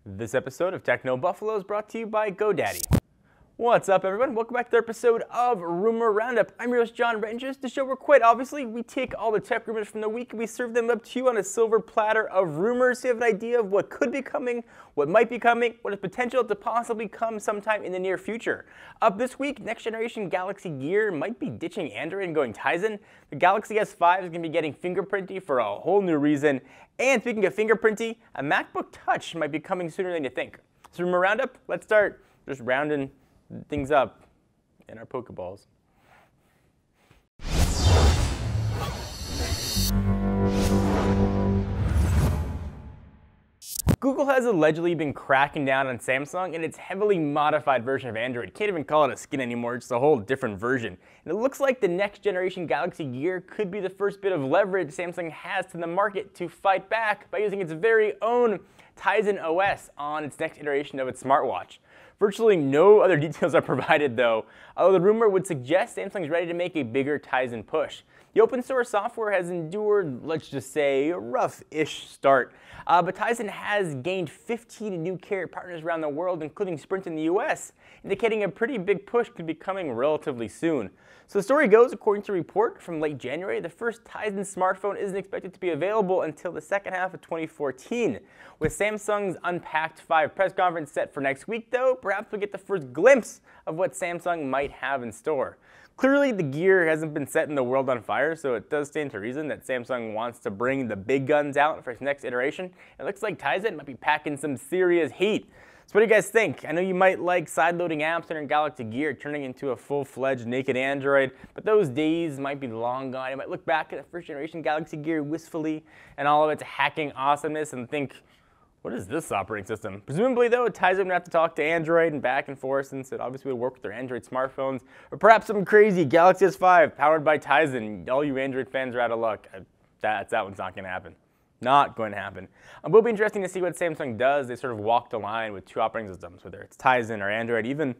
This episode of Techno Buffalo is brought to you by GoDaddy. What's up, everyone? Welcome back to the episode of Rumor Roundup. I'm your host, John Rangers. The show where, quite obviously, we take all the tech rumors from the week and we serve them up to you on a silver platter of rumors so you have an idea of what could be coming, what might be coming, what has potential to possibly come sometime in the near future. Up this week, next generation Galaxy Gear might be ditching Android and going Tizen. The Galaxy S5 is going to be getting fingerprinty for a whole new reason. And speaking of fingerprinty, a MacBook Touch might be coming sooner than you think. So Rumor Roundup, let's start just rounding things up in our Pokeballs. Google has allegedly been cracking down on Samsung and its heavily modified version of Android. Can't even call it a skin anymore, it's a whole different version. And it looks like the next generation Galaxy Gear could be the first bit of leverage Samsung has to the market to fight back by using its very own Tizen OS on its next iteration of its smartwatch. Virtually no other details are provided though, although the rumor would suggest Samsung is ready to make a bigger Tizen push. The open source software has endured, let's just say, a rough-ish start, but Tizen has gained 15 new carrier partners around the world, including Sprint in the US, indicating a pretty big push could be coming relatively soon. So the story goes, according to a report from late January, the first Tizen smartphone isn't expected to be available until the second half of 2014. With Samsung's Unpacked 5 press conference set for next week, though, perhaps we'll get the first glimpse of what Samsung might have in store. Clearly, the Gear hasn't been setting the world on fire, so it does stand to reason that Samsung wants to bring the big guns out for its next iteration. It looks like Tizen might be packing some serious heat. So what do you guys think? I know you might like sideloading apps in your Galaxy Gear turning into a full-fledged naked Android, but those days might be long gone. You might look back at the first generation Galaxy Gear wistfully and all of its hacking awesomeness and think, what is this operating system? Presumably, though, Tizen would have to talk to Android and back and forth since it obviously would work with their Android smartphones. Or perhaps some crazy Galaxy S5 powered by Tizen. All you Android fans are out of luck. That one's not going to happen. Not going to happen. It will be interesting to see what Samsung does. They sort of walk the line with two operating systems, whether it's Tizen or Android, even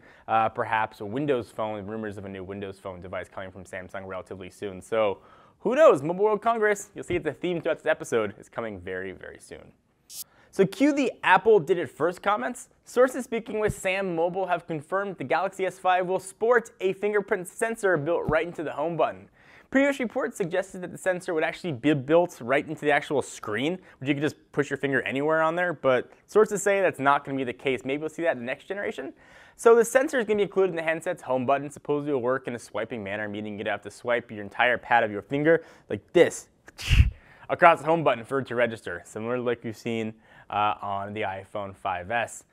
perhaps a Windows Phone, rumors of a new Windows Phone device coming from Samsung relatively soon. So who knows? Mobile World Congress, you'll see it's a theme throughout this episode, is coming very, very soon. So cue the Apple did it first comments. Sources speaking with Sam Mobile have confirmed the Galaxy S5 will sport a fingerprint sensor built right into the home button. Previous reports suggested that the sensor would actually be built right into the actual screen, which you could just push your finger anywhere on there, but sources say that's not going to be the case. Maybe we'll see that in the next generation. So the sensor is going to be included in the handset's home button. Supposedly it will work in a swiping manner, meaning you'd have to swipe your entire pad of your finger like this across the home button for it to register, similar to like you've seen on the iPhone 5S.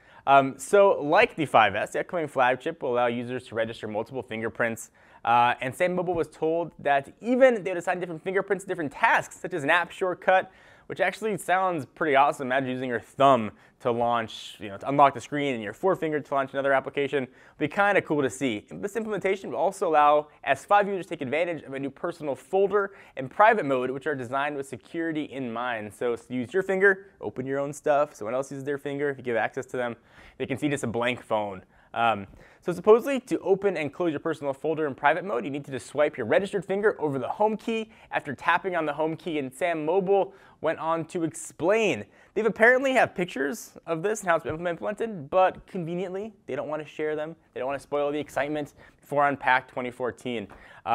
So like the 5S, the upcoming flagship will allow users to register multiple fingerprints. And Sam Mobile was told that even they would assign different fingerprints to different tasks, such as an app shortcut, which actually sounds pretty awesome. Imagine using your thumb to launch, to unlock the screen and your forefinger to launch another application. It would be kind of cool to see. This implementation will also allow S5 users to take advantage of a new personal folder and private mode, which are designed with security in mind. So use your finger, open your own stuff. Someone else uses their finger. If you give access to them, they can see just a blank phone. So supposedly, to open and close your personal folder in private mode, you need to just swipe your registered finger over the home key after tapping on the home key, and Sam Mobile went on to explain. They've apparently have pictures of this and how it's been implemented, but conveniently, they don't want to share them. They don't want to spoil the excitement before Unpacked 2014,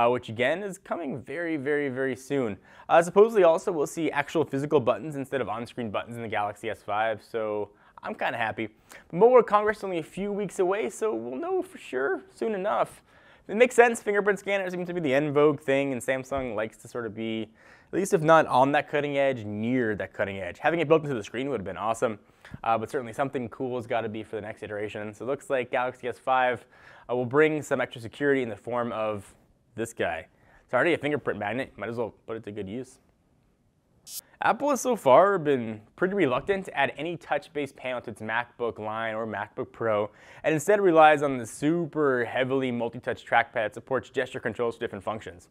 which again is coming very, very, very soon. Supposedly also we'll see actual physical buttons instead of on-screen buttons in the Galaxy S5, so I'm kind of happy. Mobile World Congress is only a few weeks away, so we'll know for sure soon enough. It makes sense. Fingerprint scanners seem to be the en vogue thing, and Samsung likes to sort of be, at least if not on that cutting edge, near that cutting edge. Having it built into the screen would have been awesome, but certainly something cool has got to be for the next iteration. So it looks like Galaxy S5 will bring some extra security in the form of this guy. It's already a fingerprint magnet. Might as well put it to good use. Apple has so far been pretty reluctant to add any touch-based panel to its MacBook line or MacBook Pro, and instead relies on the super heavily multi-touch trackpad that supports gesture controls for different functions.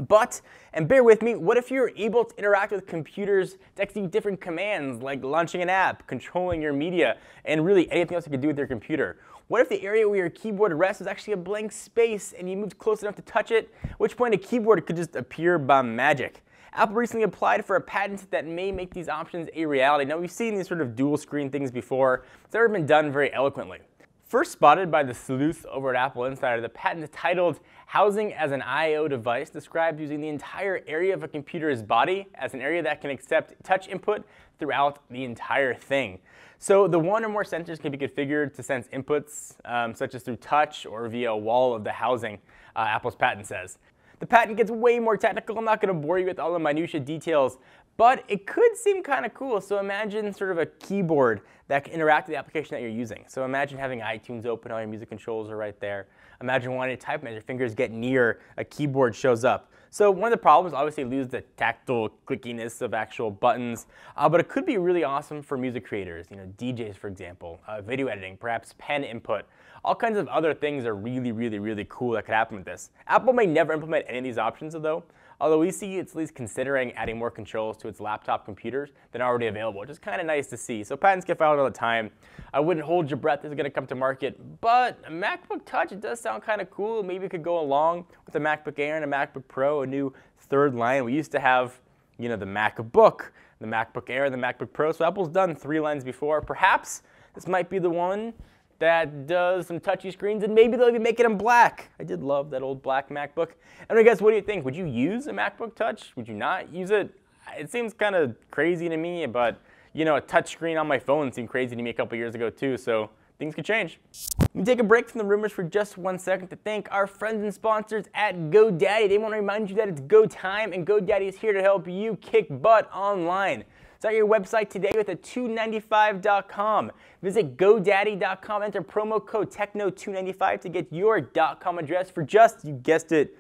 But, and bear with me, what if you're able to interact with computers to execute different commands like launching an app, controlling your media, and really anything else you could do with your computer? What if the area where your keyboard rests is actually a blank space and you moved close enough to touch it, at which point a keyboard could just appear by magic? Apple recently applied for a patent that may make these options a reality. Now, we've seen these sort of dual screen things before. It's never been done very eloquently. First spotted by the sleuth over at Apple Insider, the patent titled Housing as an I/O Device describes using the entire area of a computer's body as an area that can accept touch input throughout the entire thing. So the one or more sensors can be configured to sense inputs, such as through touch or via a wall of the housing, Apple's patent says. The patent gets way more technical. I'm not going to bore you with all the minutiae details, but it could seem kind of cool. So imagine sort of a keyboard that can interact with the application that you're using. So imagine having iTunes open, all your music controls are right there. Imagine wanting to type and as your fingers get near, a keyboard shows up. So one of the problems, obviously, lose the tactile clickiness of actual buttons, but it could be really awesome for music creators, DJs, for example, video editing, perhaps pen input. All kinds of other things are really cool that could happen with this. Apple may never implement any of these options, though, although we see it's at least considering adding more controls to its laptop computers than are already available, which is kind of nice to see. So patents get filed all the time. I wouldn't hold your breath, this is going to come to market, but a MacBook Touch, it does sound kind of cool. Maybe it could go along with a MacBook Air and a MacBook Pro, a new third line. We used to have, the MacBook, the MacBook Air, and the MacBook Pro, so Apple's done 3 lines before. Perhaps this might be the one that does some touchy screens, and maybe they'll even make it in black. I did love that old black MacBook. Anyway, guys, what do you think? Would you use a MacBook Touch? Would you not use it? It seems kind of crazy to me, but a touch screen on my phone seemed crazy to me a couple years ago too, so things could change. Let me take a break from the rumors for just 1 second to thank our friends and sponsors at GoDaddy. They want to remind you that it's go time, and GoDaddy is here to help you kick butt online. Start your website today with a $2.95.com. Visit GoDaddy.com, enter promo code TECHNO295 to get your .com address for just, you guessed it,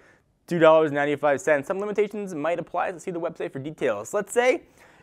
$2.95. Some limitations might apply, so see the website for details. Let's say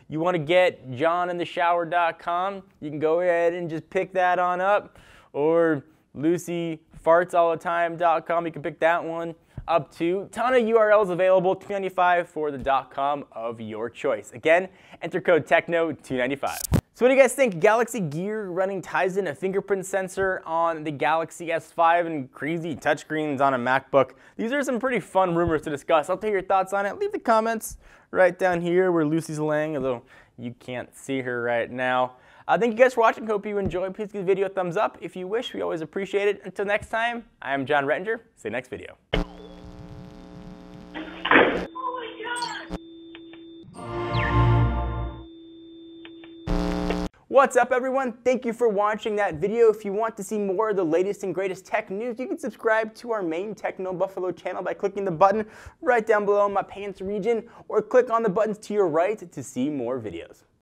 you want to get JohnInTheShower.com. You can go ahead and just pick that on up. Or LucyFartsAllTheTime.com. You can pick that one up too. Ton of URLs available, $2.95 for the .com of your choice. Again, enter code TECHNO295. So what do you guys think? Galaxy Gear running Tizen, a fingerprint sensor on the Galaxy S5, and crazy touchscreens on a MacBook. These are some pretty fun rumors to discuss. I'll take your thoughts on it. Leave the comments right down here where Lucy's laying, although you can't see her right now. Thank you guys for watching. Hope you enjoyed. Please give the video a thumbs up if you wish. We always appreciate it. Until next time, I am John Rettinger. See you next video. What's up, everyone? Thank you for watching that video. If you want to see more of the latest and greatest tech news, you can subscribe to our main Techno Buffalo channel by clicking the button right down below in my pants region, or click on the buttons to your right to see more videos.